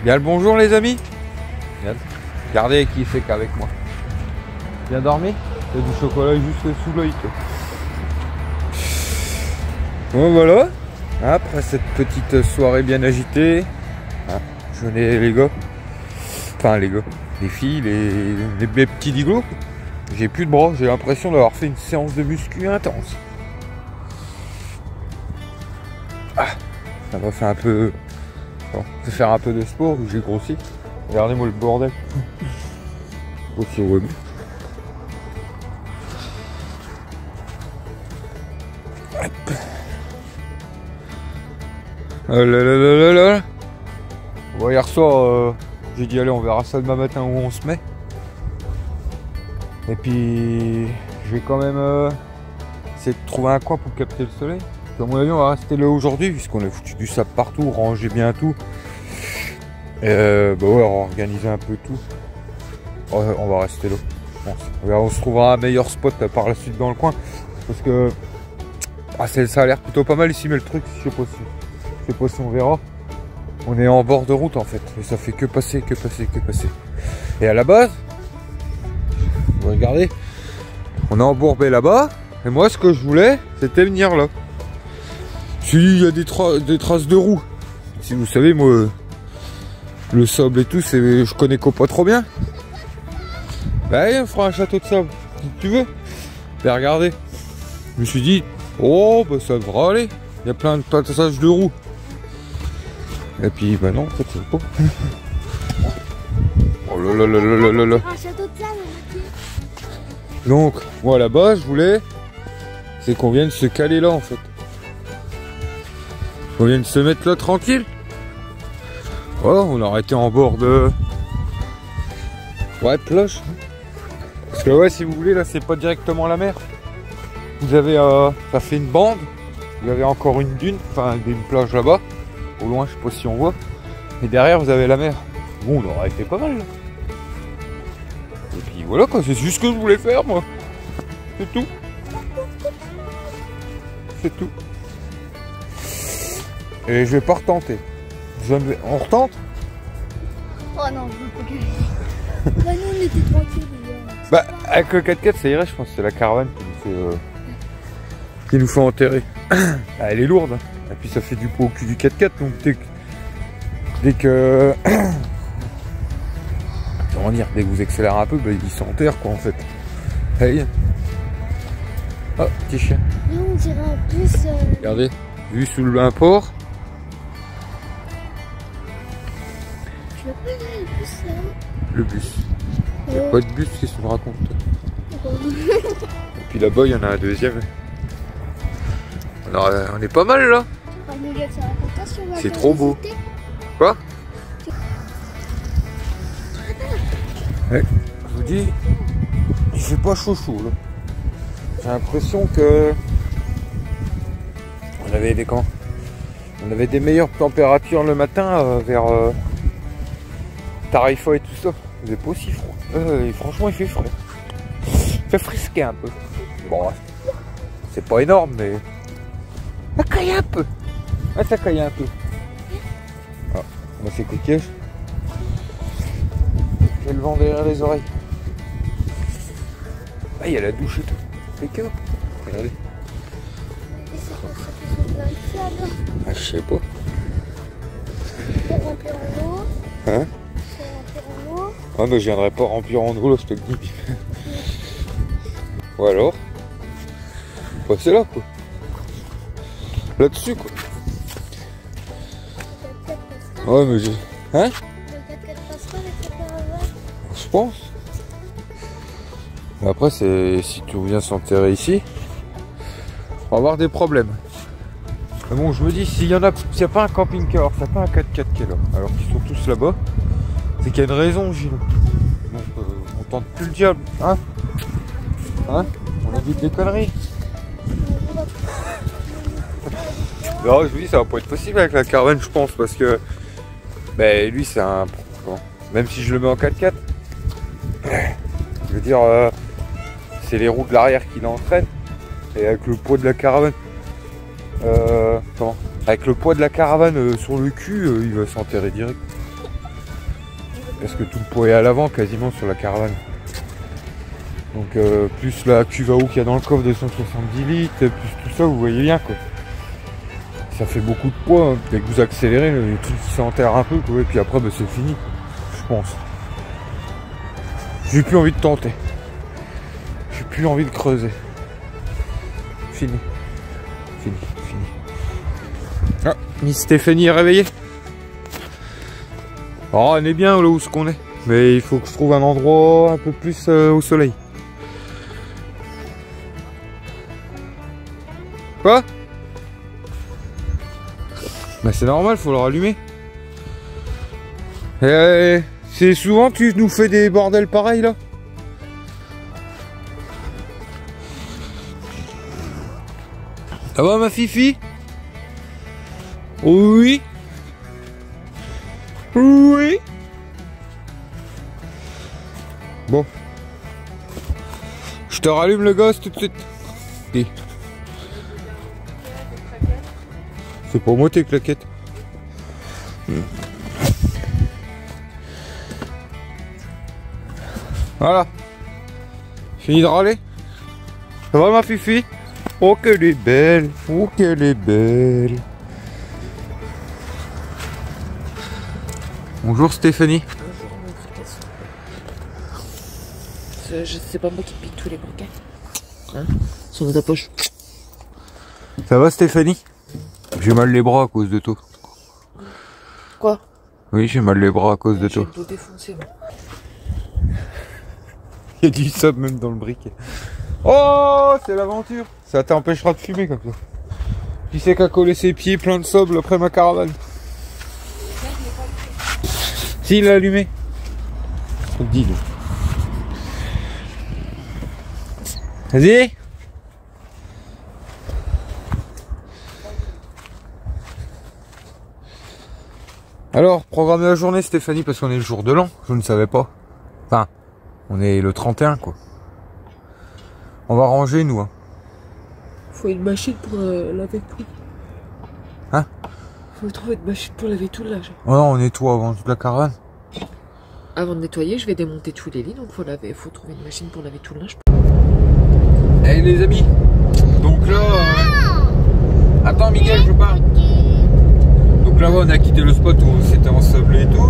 Bien le bonjour les amis. Regardez qui fait qu'avec moi. Bien dormi? T'as du chocolat juste sous l'œil. Bon voilà. Après cette petite soirée bien agitée. Je venais les gars. Enfin les gars. Les filles, mes petits diglos. J'ai plus de bras. J'ai l'impression d'avoir fait une séance de muscu intense. Ça va faire un peu. Bon, je vais faire un peu de sport où j'ai grossi. Regardez-moi le bordel. Aussi remis. Oh là là là là là. Bon, hier soir, j'ai dit allez on verra ça demain matin où on se met. Et puis je vais quand même essayer de trouver un coin pour capter le soleil. À mon avis on va rester là aujourd'hui puisqu'on a foutu du sable partout, rangé bien tout. Bah ouais, on va organiser un peu tout. On va rester là. On se trouvera un meilleur spot par la suite dans le coin. Parce que ça a l'air plutôt pas mal ici, mais le truc, je sais pas si on verra. On est en bord de route en fait. Et ça fait que passer. Et à la base, vous regardez, on est embourbé là-bas. Et moi ce que je voulais, c'était venir là. Il y a des traces de roues. Si vous savez, moi, le sable et tout, je connais pas trop bien. Bah, on fera un château de sable, si tu veux. Mais regardez, je me suis dit, oh, bah ça devrait aller. Il y a plein de passages de roues. Et puis, bah non, en fait, c'est pas. Oh là là là là là là. Un château de sable. Donc, moi là-bas, je voulais, c'est qu'on vienne se caler là, en fait. On vient de se mettre là tranquille. Oh, on aurait été en bord de. Ouais, plage. Parce que ouais, si vous voulez, là c'est pas directement la mer. Vous avez ça fait une bande. Vous avez encore une dune, enfin une plage là-bas. Au loin, je sais pas si on voit. Et derrière vous avez la mer. Bon, on aurait été pas mal là. Et puis voilà quoi, c'est juste ce que je voulais faire moi. C'est tout. C'est tout. Et je vais pas retenter. On retente? Oh non, je veux pas que. Bah nous on était tranquilles. Bah avec le 4x4 ça irait, je pense que c'est la caravane qui nous fait enterrer. Elle est lourde. Et puis ça fait du poids au cul du 4x4 donc dès que comment dire, dès que vous accélérez un peu, bah, il s'enterre quoi en fait. Hey. Oh, petit chien. Là on dirait un plus. Regardez, vu sous un port. Tu veux pas aller le bus là? Le bus. Il n'y a pas de bus, qu'est-ce que tu me racontes? Et puis là-bas, il y en a un deuxième. Alors, on est pas mal là. C'est trop beau. Quoi? Ouais, je vous dis, il fait pas chaud là. J'ai l'impression que on avait des meilleures températures le matin vers Tarifa et tout ça. Il n'est pas aussi froid. Franchement, il fait frais. Il fait frisquer un peu. Bon, c'est pas énorme, mais ça caille un peu. Ah, ça caille un peu. Ah, on a ces coquillages. J'ai le vent derrière les oreilles. Ah, il y a la douche et tout. C'est que. Regardez. Ah, je sais pas. Hein? Ah mais je viendrai pas remplir en eau là, je te le dis. Ou alors bah, c'est là quoi. Là-dessus quoi. Ouais mais j'ai. Hein? Je pense. Mais après c'est. Si tu viens s'enterrer ici, on va avoir des problèmes. Mais bon je me dis s'il y en a. S'il n'y a pas un camping-car, s'il n'y a pas un 4x4 qui est là, alors qu'ils sont tous là-bas. C'est qu'il y a une raison, Gilles. Donc, on tente plus le diable, hein? Hein? On évite des conneries. Non, je vous dis, ça va pas être possible avec la caravane, je pense, parce que ben, lui, c'est un. Bon, même si je le mets en 4x4, je veux dire, c'est les roues de l'arrière qui l'entraînent. Et avec le poids de la caravane, avec le poids de la caravane sur le cul, il va s'enterrer direct. parce que tout le poids est à l'avant quasiment sur la caravane. Donc plus la cuve à eau qu'il y a dans le coffre de 170 litres, plus tout ça, vous voyez bien quoi. Ça fait beaucoup de poids, hein. Dès que vous accélérez, le truc s'enterre un peu quoi, et puis après bah, c'est fini, je pense. J'ai plus envie de tenter. J'ai plus envie de creuser. Fini. Fini. Ah, Miss Stéphanie est réveillée. Oh, on est bien là où ce qu'on est. Mais il faut que je trouve un endroit un peu plus au soleil. Quoi? Bah c'est normal, faut le rallumer. C'est souvent que tu nous fais des bordels pareils là? Ça va ma fifi? Oui. Oui. Bon. Je te rallume le gosse tout de suite. Et. C'est pour moi tes claquettes. Voilà. Fini de râler? Ça va ma fifi? Oh qu'elle est belle. Oh qu'elle est belle. Bonjour Stéphanie. Bonjour mon fricasse. C'est pas moi qui pique tous les bouquets. Hein? Sont dans ta poche. Ça va Stéphanie? J'ai mal les bras à cause de toi. Quoi? Oui, j'ai mal les bras à cause de toi. J'ai le dos défoncé, moi. Il y a du sable même dans le briquet. Oh, c'est l'aventure. Ça t'empêchera de fumer comme ça. Qui c'est qu'à coller ses pieds plein de sable après ma caravane? Si, il l'a allumé. Dis-le. Vas-y. Alors, programme de la journée Stéphanie, parce qu'on est le jour de l'an, je ne savais pas. Enfin, on est le 31 quoi. On va ranger nous. Hein. Faut une machine pour laver tout. Hein? Faut trouver une machine pour laver tout le linge. Oh non, on nettoie avant toute la caravane. Avant de nettoyer, je vais démonter tous les lits, donc faut trouver une machine pour laver tout le linge. Hey les amis, donc là... Attends Miguel, je parle. Donc là on a quitté le spot où on s'était ensablé et tout.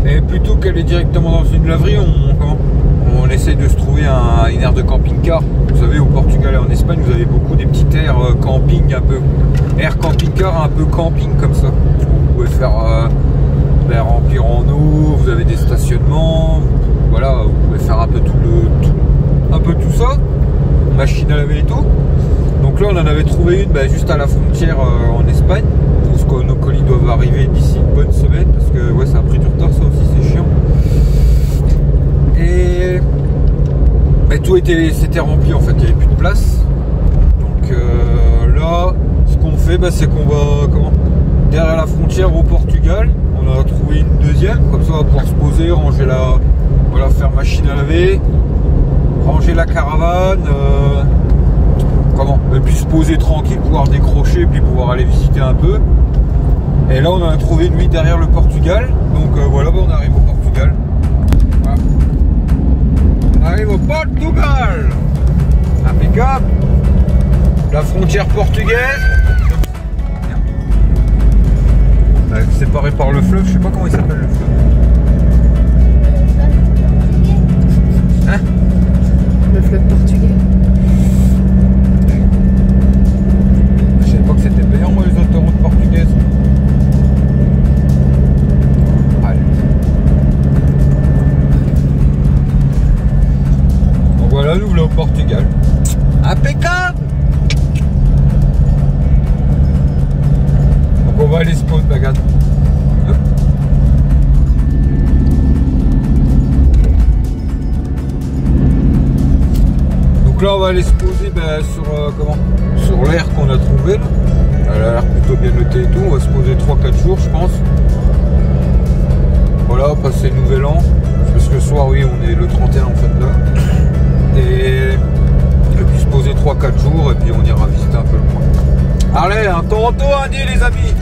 Et plutôt qu'aller directement dans une laverie, on essaye de se trouver une aire de camping-car. Vous savez, au Portugal et en Espagne, vous avez beaucoup des petites aires camping, un peu air camping-car, un peu camping comme ça. Vous pouvez faire remplir en eau, vous avez des stationnements, voilà, vous pouvez faire un peu tout ça, machine à laver et tout. Donc là on en avait trouvé une juste à la frontière en Espagne. Parce que nos colis doivent arriver d'ici une bonne semaine, parce que ouais, ça a pris du retard, ça aussi c'est chiant. Et tout s'était rempli en fait, il n'y avait plus de place. Donc là, ce qu'on fait, c'est qu'on va derrière la frontière au Portugal, on a trouvé une deuxième, comme ça on va pouvoir se poser, ranger faire machine à laver, ranger la caravane, et puis se poser tranquille, pouvoir décrocher, puis pouvoir aller visiter un peu. Et là on a trouvé une nuit derrière le Portugal, donc voilà, on arrive au Portugal. Voilà. On arrive au Portugal. Impeccable. La frontière portugaise. Séparé par le fleuve, je sais pas comment il s'appelle le fleuve. Hein? Le fleuve portugais. Je savais pas que c'était payant moi les autoroutes portugaises. Allez. Donc voilà, nous voilà au Portugal. Impeccable. Donc on va aller se poser, regarde. Donc là on va aller se poser sur l'air qu'on a trouvé là. Elle a l'air plutôt bien notée et tout. On va se poser 3-4 jours je pense. Voilà, passer le nouvel an. Parce que ce soir oui on est le 31 en fait là. Et puis se poser 3-4 jours et puis on ira visiter un peu le coin. Allez, un Toronto indien les amis.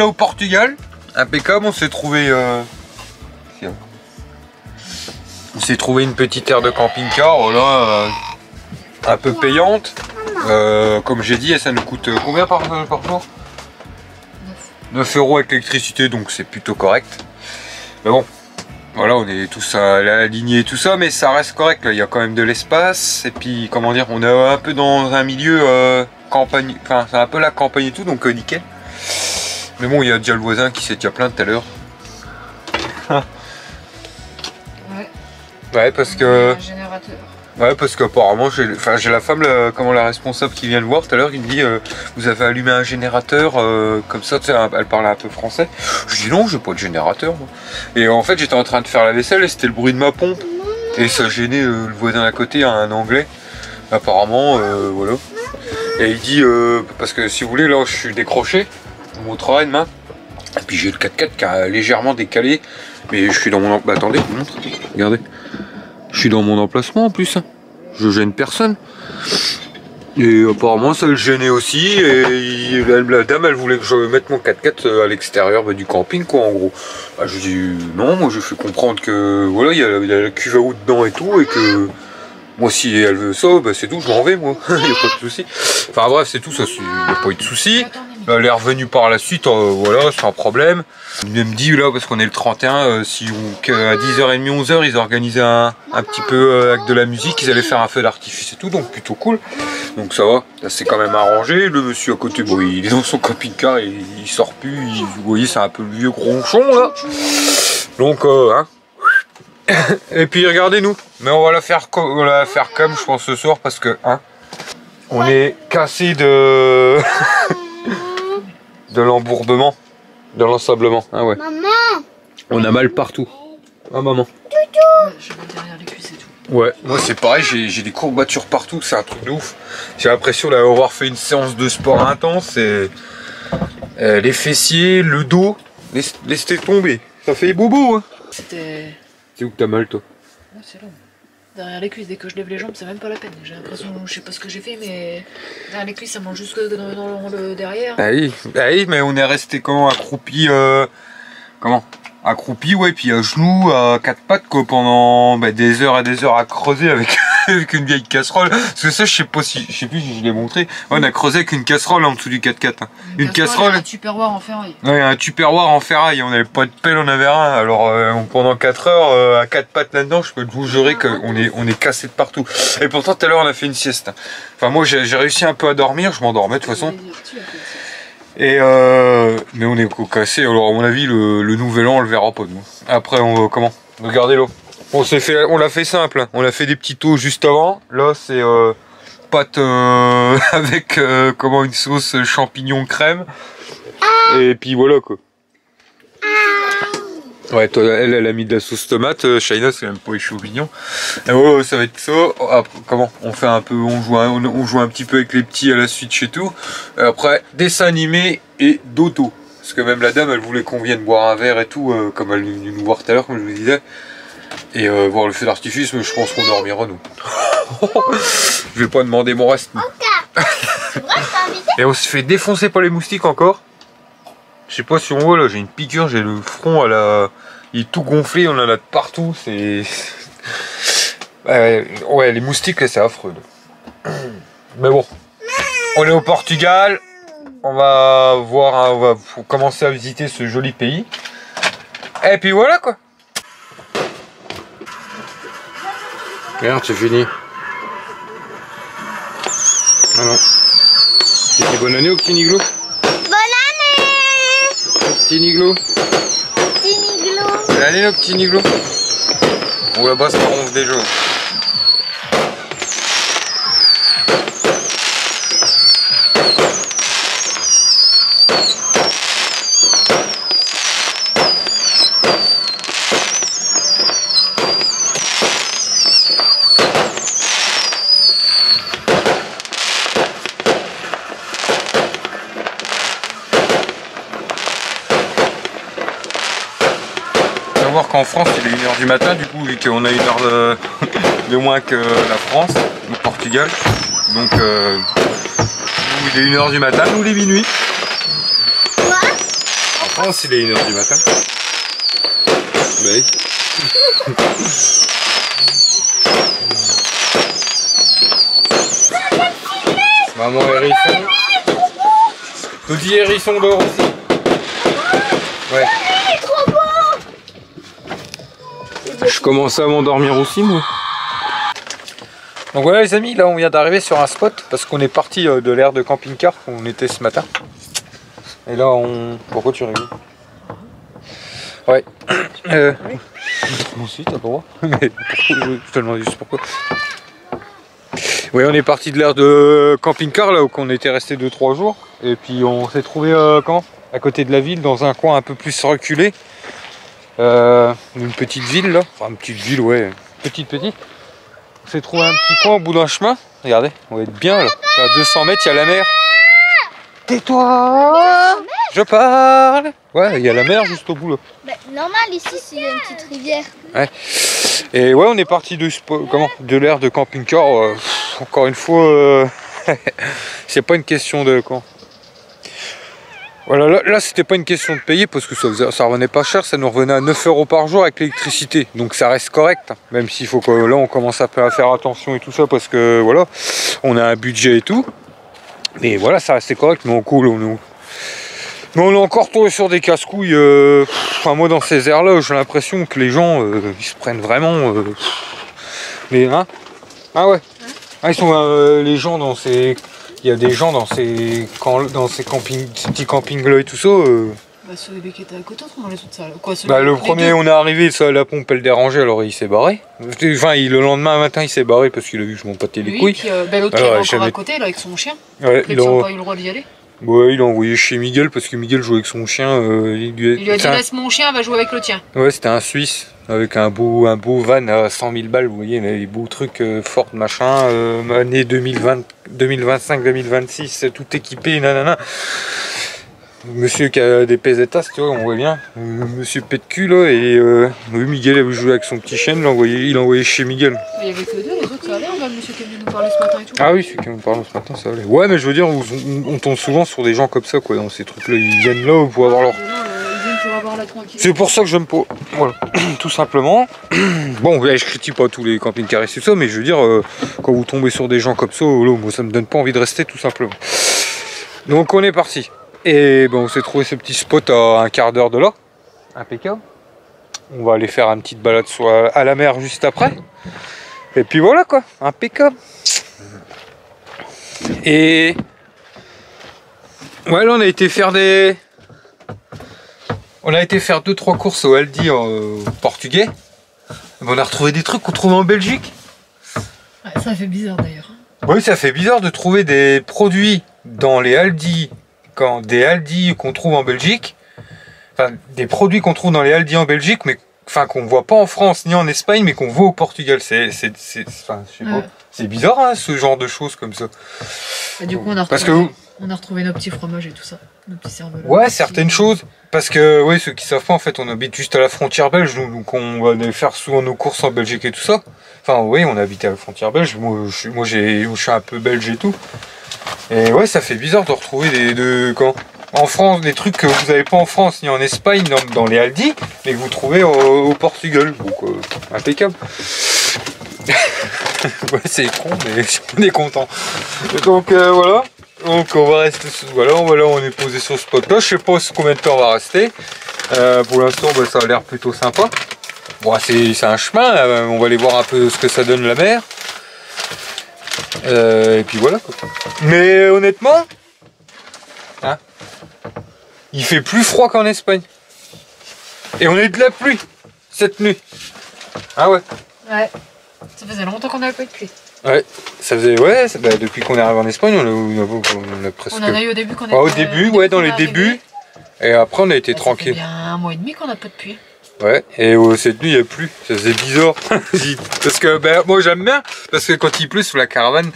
là au Portugal. Impeccable, on s'est trouvé... On s'est trouvé une petite aire de camping-car, voilà, un peu payante. Comme j'ai dit, ça nous coûte combien par jour? 9 € avec l'électricité, donc c'est plutôt correct. Mais bon, voilà, on est tous alignés et tout ça, mais ça reste correct, là. Il y a quand même de l'espace. Et puis, comment dire, on est un peu dans un milieu campagne, enfin, c'est un peu la campagne et tout, donc nickel. Mais bon, il y a déjà le voisin qui s'est déjà plaint tout à l'heure. Ouais, parce que... Un générateur. Ouais, parce qu'apparemment, j'ai la femme, la responsable qui vient le voir tout à l'heure, il me dit vous avez allumé un générateur, comme ça, tu sais, elle parlait un peu français. Je dis non, j'ai pas de générateur, moi. Et en fait, j'étais en train de faire la vaisselle et c'était le bruit de ma pompe. Et ça gênait le voisin à côté, un anglais, apparemment, voilà. Et il dit, parce que si vous voulez, là, je suis décroché, mon travail demain. Et puis j'ai le 4x4 qui a légèrement décalé, mais je suis dans mon... Bah, attendez, je vous montre, regardez. Je suis dans mon emplacement en plus, je gêne personne. Et apparemment ça le gênait aussi, et la dame elle voulait que je mette mon 4x4 à l'extérieur du camping quoi en gros. Bah, je dis non, moi je fais comprendre que voilà il y a la cuve à eau dedans et tout, et que moi si elle veut ça, bah, c'est tout, je m'en vais moi, il n'y a pas de souci. Enfin bref c'est tout, ça il n'y a pas eu de souci. Elle est revenue par la suite, voilà, sans problème. Il me dit là, parce qu'on est le 31, si à 10h30, 11h, ils organisaient un petit peu avec de la musique, ils allaient faire un feu d'artifice et tout, donc plutôt cool. Donc ça va, ça s'est quand même arrangé. Le monsieur à côté, bon, il est dans son camping-car, et il sort plus, vous voyez, c'est un peu le vieux gronchon là. Donc, hein. Et puis regardez-nous, mais on va la faire comme je pense ce soir, parce que, hein, on est cassé de... de l'embourbement, de l'ensablement. Ah ouais. Maman. On a mal partout. Ah maman. Ouais, je vais derrière les cuisses et tout. Ouais, moi c'est pareil, j'ai des courbatures partout, c'est un truc de ouf. J'ai l'impression d'avoir fait une séance de sport intense, et les fessiers, le dos, laissez tomber. Ça fait bobo hein. C'était... C'est où que t'as mal toi? Ouais, c'est là. Derrière les cuisses, dès que je lève les jambes, c'est même pas la peine. J'ai l'impression, je sais pas ce que j'ai fait, mais derrière les cuisses, ça mange jusque dans le derrière. Ah oui, mais on est resté comment, accroupi, accroupi, ouais, puis à genoux, à quatre pattes, quoi, pendant des heures et des heures à creuser avec, avec une vieille casserole. Parce que ça, je sais plus si je l'ai montré. Ouais, on a creusé avec une casserole en dessous du 4x4. Hein. Une casserole, un tupperware en ferraille. Ouais, un tupperware en ferraille. On n'avait pas de pelle, on avait rien. Alors, pendant 4 heures, à quatre pattes là-dedans, je peux vous jurer qu'on est cassé de partout. Et pourtant, tout à l'heure, on a fait une sieste. Enfin, moi, j'ai réussi un peu à dormir. Je m'endormais de toute façon. Et mais on est cassé, alors à mon avis le nouvel an on le verra pas nous. Après on comment? Regardez l'eau. On l'a fait simple, hein. On a fait des petits taux juste avant. Là c'est pâte avec comment, une sauce champignon crème. Et puis voilà quoi. Ouais, toi, elle a mis de la sauce tomate, Shaina c'est même pas les champignons. Et voilà, ça va être ça. Après, comment on fait un peu, on joue un petit peu avec les petits à la Switch et tout. Et après, dessin animé et dodo. Parce que même la dame, elle voulait qu'on vienne boire un verre et tout, comme elle est venue nous voir tout à l'heure, comme je vous disais. Et voir le feu d'artifice, mais je pense qu'on dormira nous. Je vais pas demander mon reste. Et on se fait défoncer par les moustiques encore. Je sais pas si on voit là, j'ai une piqûre, j'ai le front à la... Il est tout gonflé, on en a de partout, c'est... Ouais, les moustiques là, c'est affreux. Mais bon, on est au Portugal, on va voir, on va commencer à visiter ce joli pays. Et puis voilà quoi. Regarde, c'est fini. Ah non. C'était bonne année au petit Niglo? Petit Niglo. Petit Niglo. Allez le petit Niglo. Bon là-bas ça ronfle déjà. Voir qu'en France il est 1h du matin, du coup vu qu'on a 1 heure de moins que la France, le Portugal, donc il est 1h du matin, nous il est minuit. Quoi? France, il est 1h du matin. Oui. Maman hérisson. Petit hérisson dort aussi. Ouais. Je commence à m'endormir aussi moi. Donc voilà les amis, là on vient d'arriver sur un spot parce qu'on est parti de l'aire de camping-car où on était ce matin. Et là on... Pourquoi tu rigoles? Ouais. Moi aussi t'as pas le droit. Mais je te demande juste pourquoi. Oui, on est parti de l'aire de camping-car là où on était resté 2-3 jours. Et puis on s'est trouvé comment? À côté de la ville, dans un coin un peu plus reculé. Une petite ville là. Enfin une petite ville, ouais. Petite. On s'est trouvé un petit coin au bout d'un chemin. Regardez, on va être bien là. À 200 mètres, il y a la mer. Tais-toi! Je parle! Ouais, il y a la mer juste au bout là. Bah, normal, ici, c'est une petite rivière. Ouais. Et ouais, on est parti de l'aire de camping-car. Encore une fois, c'est pas une question de quand. Voilà, là c'était pas une question de payer parce que ça revenait pas cher, ça nous revenait à 9 € par jour avec l'électricité. Donc ça reste correct, hein. Même s'il faut que là on commence à faire attention et tout ça parce que voilà, on a un budget et tout. Mais voilà, ça restait correct, mais mais on est encore tombé sur des casse-couilles. Enfin, moi dans ces aires-là, j'ai l'impression que les gens ils se prennent vraiment. Mais hein? Ah ouais. Ah, ils sont les gens dans ces. Il y a des gens dans ces petits campings-là et tout ça. Bah, ceux qui étaient à côté, autrement les autres, ça. Quoi, Bah, le premier, on est arrivé, ça, la pompe elle dérangeait, alors il s'est barré. Enfin, le lendemain matin, il s'est barré parce qu'il a vu que je m'empâtais les couilles. Puis l'autre qui est encore à côté, là, avec son chien. Ouais, ils n'ont pas eu le droit d'y aller. Ouais, il a envoyé chez Miguel parce que Miguel jouait avec son chien. Il lui a dit laisse mon chien, va jouer avec le tien. Ouais, c'était un Suisse avec un beau van à 100 000 balles, vous voyez, les beaux trucs Ford machin, année 2025-2026, tout équipé, nanana. Monsieur qui a des pesetas, tu vois, on voit bien. Monsieur pète cul là, et oui, Miguel avait joué avec son petit chien, il l'a envoyé chez Miguel. Mais il y avait que deux, les autres ça allait, on a le monsieur qui est venu nous parler ce matin et tout. Ah oui, celui qui nous parle ce matin, ça allait. Ouais, mais je veux dire, on tombe souvent sur des gens comme ça, quoi, dans ces trucs-là, ils viennent là pour avoir leur... C'est pour ça que j'aime pas. Voilà, tout simplement. Bon, je critique pas tous les camping-cars et tout ça, mais je veux dire, quand vous tombez sur des gens comme ça, là, moi, ça me donne pas envie de rester, tout simplement. Donc on est parti. Et bon, on s'est trouvé ce petit spot à un quart d'heure de là. Impeccable. On va aller faire une petite balade à la mer juste après. Et puis voilà quoi, impeccable. Et ouais, là on a été faire 2-3 courses au Aldi portugais. On a retrouvé des trucs qu'on trouve en Belgique. Ouais, ça fait bizarre d'ailleurs. Oui, ça fait bizarre de trouver des produits dans les Aldi, des Aldi qu'on trouve en Belgique. Enfin, des produits qu'on trouve dans les Aldi en Belgique, mais enfin qu'on voit pas en France ni en Espagne, mais qu'on voit au Portugal. Enfin, je sais pas. C'est bizarre, hein, ce genre de choses comme ça. Et du coup, on a retrouvé nos petits fromages et tout ça, nos petits cerveaux. Ouais, certaines choses. Parce que, oui, ceux qui savent pas, en fait, on habite juste à la frontière belge, donc on va aller faire souvent nos courses en Belgique et tout ça. Enfin, oui, on habite à la frontière belge. Moi, je suis un peu belge et tout. Et ouais, ça fait bizarre de retrouver en France, des trucs que vous n'avez pas en France ni en Espagne dans les Aldi, mais que vous trouvez au Portugal. Donc, impeccable. Ouais, c'est con, mais on est content. Donc, voilà. Donc on va rester, voilà, on est posé sur ce spot là, je sais pas combien de temps on va rester. Pour l'instant ça a l'air plutôt sympa. Bon, c'est un chemin, on va aller voir un peu ce que ça donne la mer. Et puis voilà quoi. Mais honnêtement, hein, il fait plus froid qu'en Espagne. Et on est de la pluie cette nuit. Ah ouais. Ouais, ça faisait longtemps qu'on n'avait pas eu de pluie. Ouais, ça faisait, depuis qu'on est arrivé en Espagne, on a presque... On en a eu au début qu'on était... au début, ouais, dans les débuts. Et après, on a été tranquille. Ça fait bien 1 mois et demi qu'on n'a pas de pluie. Ouais, et cette nuit, il n'y a plus. Ça faisait bizarre. Parce que, moi, j'aime bien. Parce que quand il pleut sur la caravane,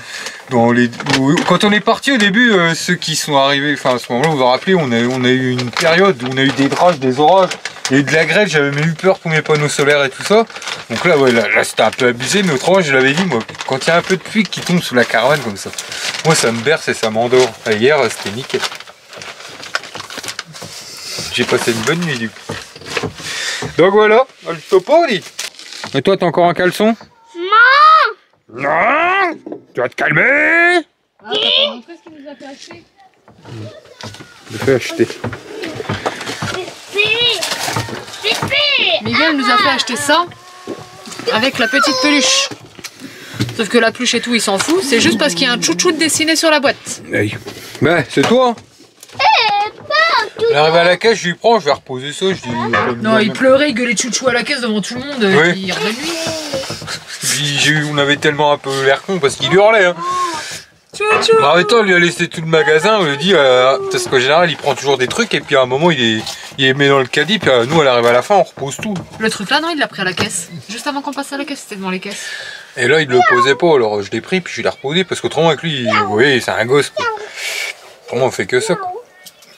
quand on est parti au début, ceux qui sont arrivés, enfin, à ce moment-là, vous vous rappelez, on a eu une période où on a eu des drages, des orages. Il y a eu de la grêle, j'avais même eu peur pour mes panneaux solaires et tout ça. Donc là, ouais, là c'était un peu abusé, mais autrement, je l'avais dit, moi, quand il y a un peu de pluie qui tombe sous la caravane comme ça, moi, ça me berce et ça m'endort. Hier, c'était nickel. J'ai passé une bonne nuit du coup. Donc voilà, le topo dit. Et toi t'as encore un caleçon? Non. Non. Tu vas te calmer. Ah, t'as pas montré ce qu'il nous a fait acheter? Je l'ai fait acheter. Miguel nous a fait acheter ça avec la petite peluche. Sauf que la peluche et tout, il s'en fout. C'est juste parce qu'il y a un chouchou dessiné sur la boîte. Hey. Bah, c'est toi. Il arrive à la caisse, je lui prends, je vais reposer ça. Je dis, Non, il pleurait, il gueulait chouchou à la caisse devant tout le monde. Oui. Il revenait. On avait tellement un peu l'air con parce qu'il hurlait. Hein. Chouchou. En même temps, on lui a laissé tout le magasin. On lui a dit, parce qu'en général, il prend toujours des trucs et puis à un moment, il est mis dans le caddie. Puis nous, elle arrive à la fin, on repose tout. Le truc là, non, il l'a pris à la caisse. Juste avant qu'on passe à la caisse, c'était devant les caisses. Et là, il le posait pas. Alors, je l'ai pris puis je l'ai reposé parce qu'autrement, avec lui, vous voyez, c'est un gosse. Quoi. Autrement, on fait que ça. Quoi.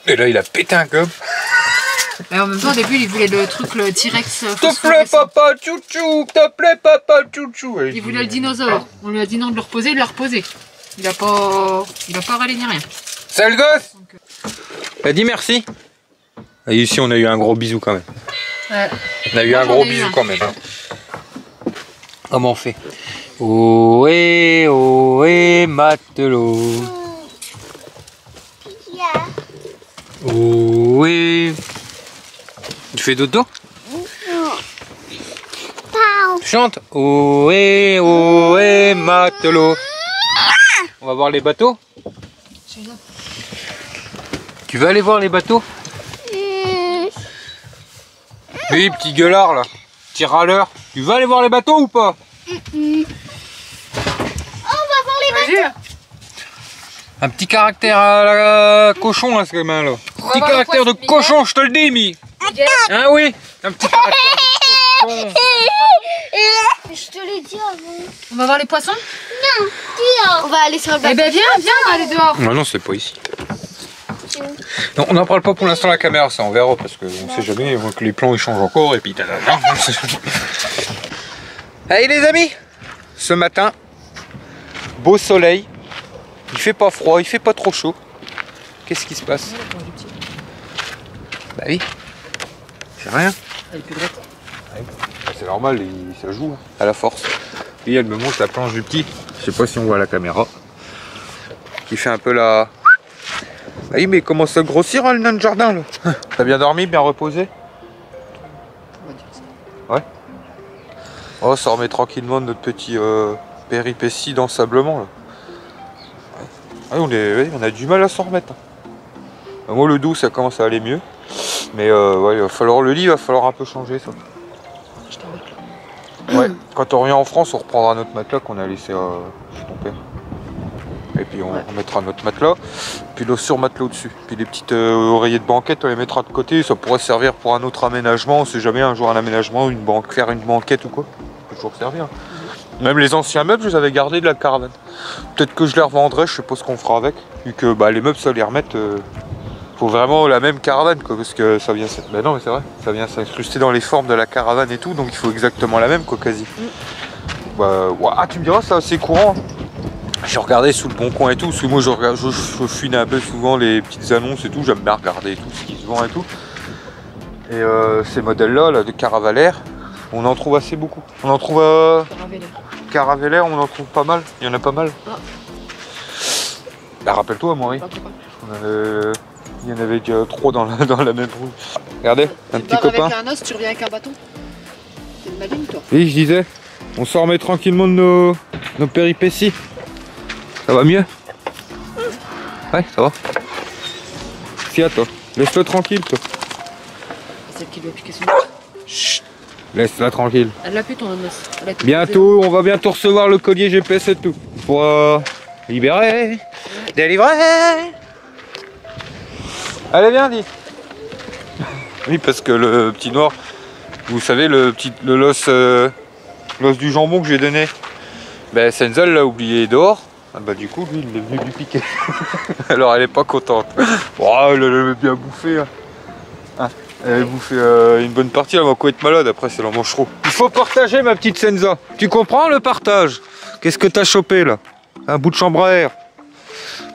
Et là, il a pété un câble. Mais en même temps, au début, il voulait le truc, le T-Rex. S'il te plaît, papa, chouchou. S'il te plaît, papa, chouchou. Il voulait le dinosaure. On lui a dit non de le reposer, il l'a reposé. Il a pas râlé ni rien. C'est le gosse. T'as dit merci. Et ici, on a eu un gros bisou quand même. Ouais. On a eu Moi, un gros j'en ai eu bisou un. quand même. Hein. Comment on fait? Ohé, matelot. Ohé. Tu fais dodo? Tu chantes? Ohé, matelot. On va voir les bateaux? Tu veux aller voir les bateaux? Oui, petit gueulard là. Petit râleur. Tu veux aller voir les bateaux ou pas? Un petit caractère à la cochon là, ce gamin là. Petit caractère de cochon, je te le dis, Mi. Hein, oui? Un petit caractère de cochon. Je te l'ai dit avant. On va voir les poissons? On va aller sur le Eh bateau. ben viens, on va aller dehors. Non, non, c'est pas ici. Non, on n'en parle pas pour l'instant la caméra, ça on verra parce qu'on sait jamais que les plans ils changent encore et puis Allez les amis, ce matin, beau soleil, il fait pas froid, il fait pas trop chaud. Qu'est-ce qui se passe? Bah oui, c'est rien. C'est normal, ça joue hein, à la force. Et elle me montre la planche du petit, je sais pas si on voit à la caméra, qui fait un peu la... Ah oui, mais il commence à grossir hein, le nain de jardin là. T'as bien dormi, bien reposé? Ouais. Oh, ça remet tranquillement notre petit péripétie d'ensablement là. Ah, on a du mal à s'en remettre. Moi le dos ça commence à aller mieux. Mais ouais, il va falloir le lit, il va falloir un peu changer ça. Ouais, quand on revient en France, on reprendra notre matelas qu'on a laissé chez ton père. Et puis on mettra notre matelas, puis le sur-matelas au-dessus. Puis les petites oreillers de banquette, on les mettra de côté. Ça pourrait servir pour un autre aménagement. On sait jamais, un jour un aménagement, faire une banquette ou quoi. Ça peut toujours servir. Même les anciens meubles, je les avais gardés de la caravane. Peut-être que je les revendrai, je sais pas ce qu'on fera avec. Vu que bah, les meubles, ça les remettre. Faut vraiment la même caravane quoi, parce que ça vient. Ben non mais c'est vrai, ça vient s'incruster dans les formes de la caravane et tout, donc il faut exactement la même quoi quasi. Bah, ouais, ah, tu me diras, c'est assez courant. J'ai regardé sous le bon coin et tout, parce que moi je fouine un peu souvent les petites annonces et tout, j'aime bien regarder tout ce qui se vend et tout. Et ces modèles-là, là, de Caravalaire, on en trouve assez beaucoup. On en trouve Caravalaire, on en trouve pas mal, il y en a pas mal. Ah. Bah, rappelle-toi, Maurice, il y en avait déjà 3 dans la même rue. Regardez, un petit copain. Avec un os, tu reviens avec un bâton. C'est une maligne toi. Oui, je disais, on s'en remet tranquillement de nos péripéties. Ça va mieux? Ouais, ça va. Tiens, toi, laisse-le tranquille, toi. C'est celle qui lui a piqué son Chut, laisse-la tranquille. Elle l'a pu ton os. Bientôt, on va bientôt recevoir le collier GPS et tout. Pour libérer, délivrer. Allez, viens, dis. Oui, parce que le petit noir, vous savez, l'os du jambon que j'ai donné, ben Senzel l'a oublié dehors. Ah bah du coup, lui, il est venu lui piquer. Alors elle est pas contente. Oh, elle avait bien bouffé. Hein. Elle avait bouffé une bonne partie, elle va quoi être malade, après c'est l'emmanchereau. Il faut partager ma petite Senza. Tu comprends le partage? Qu'est-ce que t'as chopé là? Un bout de chambre à air.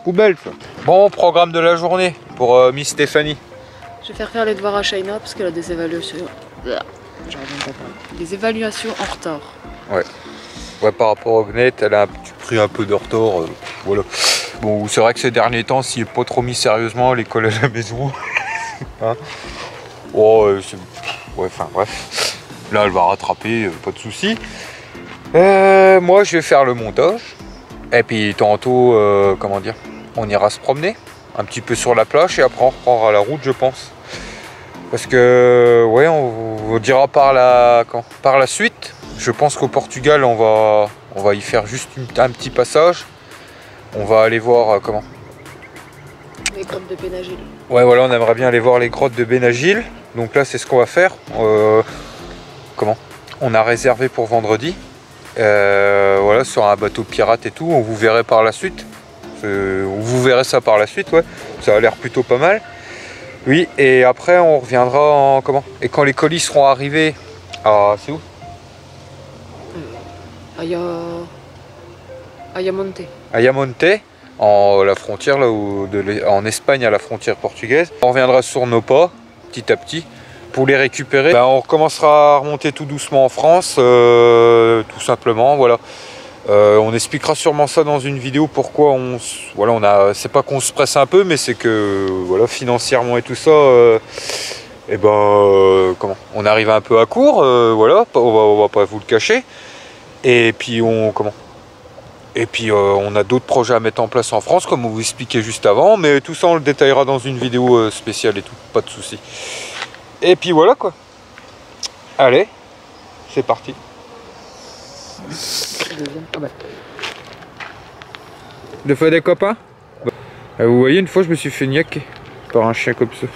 Poubelle ça. Bon, programme de la journée pour Miss Stéphanie. Je vais faire les devoirs à Shaina parce qu'elle a des évaluations. Des évaluations en retard. Ouais. Ouais, par rapport au Gnet, elle a pris un peu de retard. Voilà. Bon, c'est vrai que ces derniers temps, s'il n'est pas trop mis sérieusement, l'école à la maison. Hein, oh, ouais, enfin bref. Là, elle va rattraper, pas de soucis. Moi, je vais faire le montage. Et puis tantôt, comment dire, on ira se promener un petit peu sur la plage et après on reprendra la route, je pense. Parce que, ouais, on vous dira par la suite. Je pense qu'au Portugal, on va y faire juste un petit passage. On va aller voir, comment? Les grottes de Benagil. Ouais, voilà, on aimerait bien aller voir les grottes de Benagil. Donc là, c'est ce qu'on va faire. Comment? On a réservé pour vendredi. Voilà, sur un bateau pirate et tout. On vous verrait par la suite. Vous verrez ça par la suite, ouais. Ça a l'air plutôt pas mal. Oui, et après on reviendra en comment? Et quand les colis seront arrivés à... C'est où? Ayamonte. Ayamonte, en la frontière là où en Espagne à la frontière portugaise. On reviendra sur nos pas, petit à petit, pour les récupérer. Ben, on recommencera à remonter tout doucement en France, tout simplement, voilà. On expliquera sûrement ça dans une vidéo, pourquoi c'est pas qu'on se presse un peu, mais c'est que voilà, financièrement et tout ça, comment, on arrive un peu à court, voilà, on va pas vous le cacher. Et puis on a d'autres projets à mettre en place en France, comme on vous expliquait juste avant, mais tout ça on le détaillera dans une vidéo spéciale et tout, pas de soucis. Et puis voilà quoi. Allez, c'est parti. Deux fois des copains. Vous voyez, une fois je me suis fait niaquer par un chien comme ça.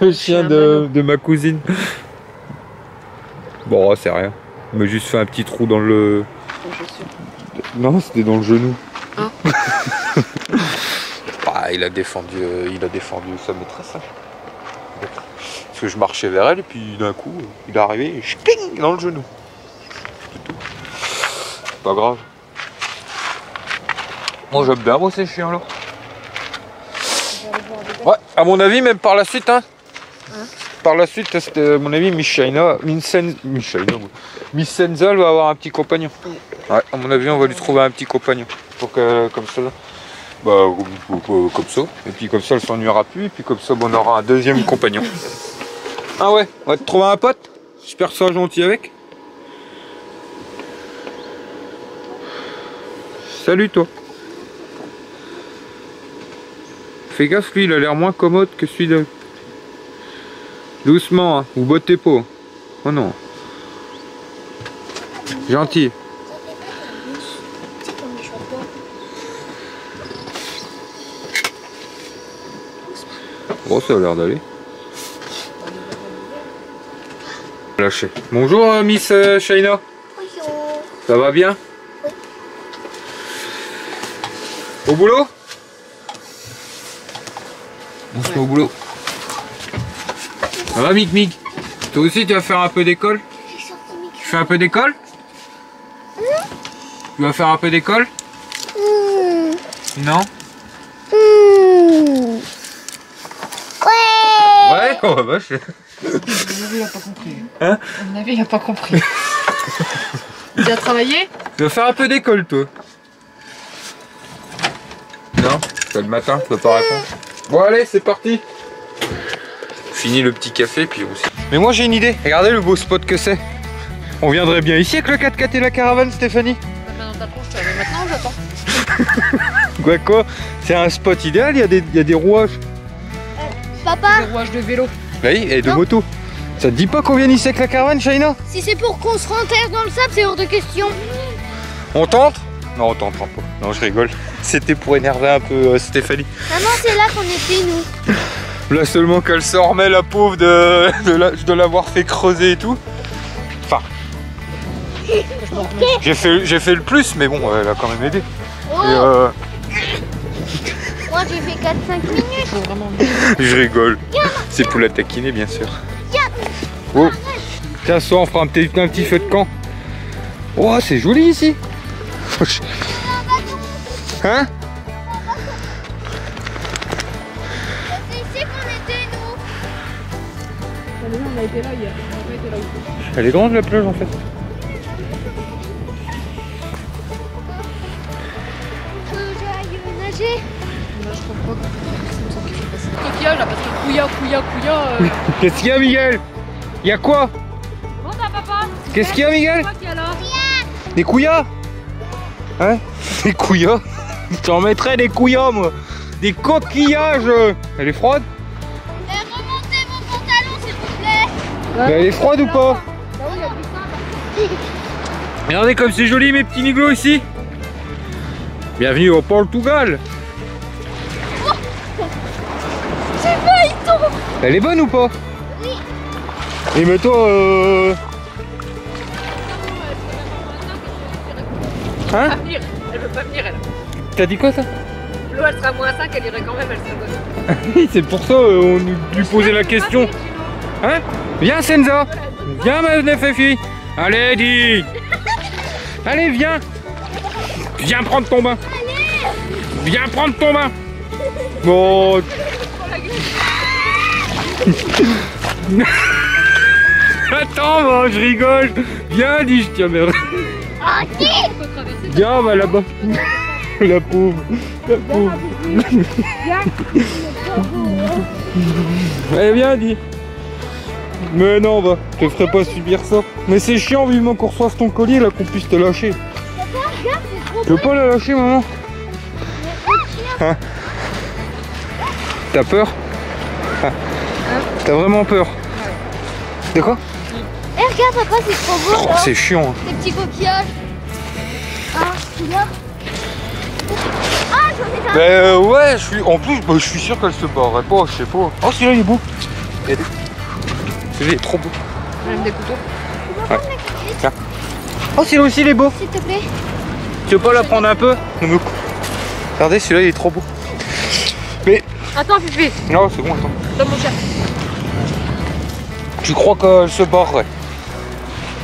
Le chien de ma cousine. Bon, c'est rien. Il m'a juste fait un petit trou dans le... Non, c'était dans le genou. Ah. Bah, il a défendu sa maîtresse. Hein. Parce que je marchais vers elle et puis d'un coup, il est arrivé et ch'ting dans le genou. Pas grave. Moi j'aime bien ces chiens là. Ouais, à mon avis, même par la suite, hein. Par la suite, à mon avis, Miss Senza va avoir un petit compagnon. Ouais, à mon avis, on va lui trouver un petit compagnon. Pour que, comme ça, bah, comme ça. Et puis comme ça, elle s'ennuiera plus. Et puis comme ça, on aura un deuxième compagnon. Ah ouais, on va te trouver un pote. J'espère que ça sera gentil avec. Salut toi. Fais gaffe, lui il a l'air moins commode que celui de... Doucement, hein, ou botte tes peaux. Oh non. Gentil. Oh, ça a l'air d'aller. Lâché. Bonjour Miss Shaina. Bonjour. Ça va bien? Oui. Au boulot? On se met au boulot. Ça va Mick? Toi aussi tu vas faire un peu d'école? Tu fais un peu d'école? Tu vas faire un peu d'école? Non? Ouais, oh la vache. À mon avis, il a pas compris. Hein? À mon avis, il a pas compris. Tu as travaillé? Tu vas faire un peu d'école toi? Non? C'est le matin, tu peux pas répondre. Bon allez, c'est parti. Fini le petit café puis aussi. Mais moi j'ai une idée, regardez le beau spot que c'est. On viendrait bien ici avec le 4x4 et la caravane, Stéphanie. Maintenant ta tronche, mais maintenant j'attends. Quoi? C'est un spot idéal, il y a des rouages. Papa, Des rouages de vélo. Oui, et de moto. Ça te dit pas qu'on vienne ici avec la caravane, Shaina? si c'est pour qu'on se renterre dans le sable, c'est hors de question. On tente? Non, on tentera pas. Non, je rigole. C'était pour énerver un peu Stéphanie. Maman, c'est là qu'on était, nous. Là seulement qu'elle se remet, la pauvre, de l'avoir fait creuser et tout. Enfin, j'ai fait le plus, mais bon, elle a quand même aidé. Oh. Et Moi, j'ai fait 4-5 minutes. Faut vraiment... je rigole. C'est pour la taquiner, bien sûr. Oh. Tiens, ce soir, on fera un petit feu de camp. Oh, c'est joli ici. Hein? C'est ici qu'on était, nous. nous on a été là hier. On a pas été là aussi. Elle est grande la plage en fait. J'aille nager. Là, je comprends pas. Ça me semble qu'il faut passer. Coquillage là, parce que couilla. Qu'est-ce qu'il y a, Miguel? Il y a quoi? Bon, t'as papa. Qu'est-ce qu'il y a, Miguel? C'est quoi qu'il y a là? Des couillas? Hein? Des couillas? Je t'en mettrais des couillas, moi. Des coquillages. Elle est froide? Remontez mon pantalon s'il vous plaît. Mais elle est froide ou pas? Bah oui, il y a du sang. Regardez comme c'est joli mes petits miglots ici. Bienvenue au Portugal. J'ai failli tomber. Elle est bonne ou pas? Oui. Et mais toi Hein? Elle veut pas venir, elle. T'as dit quoi ça? L'eau elle sera moins 5, elle irait quand même, elle serait bonne. C'est pour ça on lui posait la question. Hein? Viens Senza. Viens ma Fifi. Allez dis. Allez viens. Viens prendre ton bain. Viens prendre ton bain. Bon. Attends, moi, je rigole. Viens, dis-je, tiens, merde. Ok. Viens, va là-bas. La pauvre. La pauvre. Eh, viens, dis. Mais non, va. Je te ferai pas subir ça. Mais c'est chiant, vivement qu'on reçoive ton collier, là, qu'on puisse te lâcher. Papa, regarde, c'est trop Tu veux pas la lâcher, maman? Hein? T'as peur? Ah. T'as vraiment peur? De quoi? Eh, regarde, papa, c'est trop beau. Oh, là. c'est chiant. Hein. Des petits coquillages. Ah, celui-là. Ah, j'en ai un. Ouais, je suis. En plus, je suis sûr qu'elle se barrerait pas, je sais pas. Oh, celui-là il est beau. Regardez. Celui-là il est trop beau. Même des couteaux. Ouais. Tiens. Oh, celui-là aussi il est beau. S'il te plaît. Tu veux pas la prendre un peu? Regardez, celui-là il est trop beau. Mais. Attends, Fifi. Non, c'est bon, attends. Donne mon chat. Tu crois qu'elle se barrerait?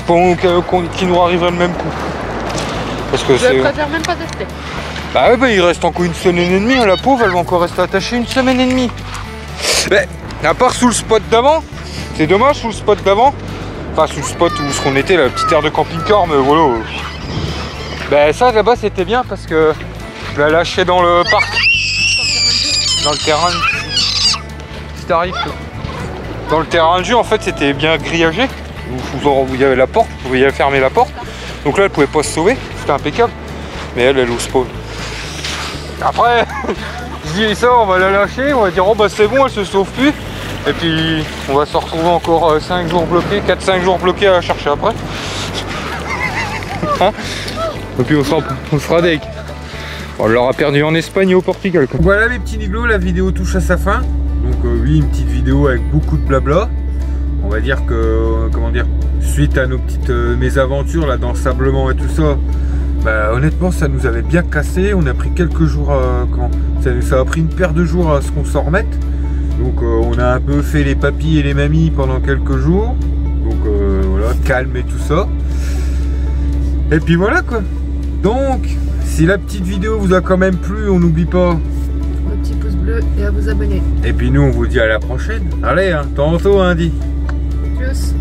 Qu'il nous arriverait le même coup? Parce que Je c'est. préfère même pas tester. Bah ouais, bah il reste encore une semaine et demie, hein, la pauvre, elle va encore rester attachée une semaine et demie. Mais, à part sous le spot d'avant, c'est dommage sous le spot d'avant. Enfin, sous le spot où ce qu'on était, la petite aire de camping-car, mais voilà. Bah ça, là-bas, c'était bien parce que je la lâchais dans le parc. Dans le terrain. Si t'arrives. Dans le terrain de jeu, en fait, c'était bien grillagé. Où il y avait la porte, vous pouviez fermer la porte. Donc là, elle pouvait pas se sauver, c'était impeccable. Mais elle ose pas. Après, je dis ça, on va la lâcher, on va dire oh bah c'est bon, elle se sauve plus. Et puis on va se retrouver encore 5 jours bloqués, 4-5 jours bloqués à la chercher après. Hein? Et puis on sera deg. On l'aura perdu en Espagne et au Portugal. Quoi. Voilà mes petits niglos, la vidéo touche à sa fin. Donc oui, une petite vidéo avec beaucoup de blabla. On va dire que, comment dire, suite à nos petites mésaventures là dans le sablement et tout ça, bah, honnêtement ça nous avait bien cassé. On a pris quelques jours, ça a pris une paire de jours à ce qu'on s'en remette. Donc on a un peu fait les papis et les mamies pendant quelques jours. Donc voilà, calme et tout ça. Et puis voilà quoi. Donc, si la petite vidéo vous a quand même plu, on n'oublie pas Le petit pouce bleu et à vous abonner. Et puis nous on vous dit à la prochaine. Allez, hein, tantôt hein, dit. Tchuss.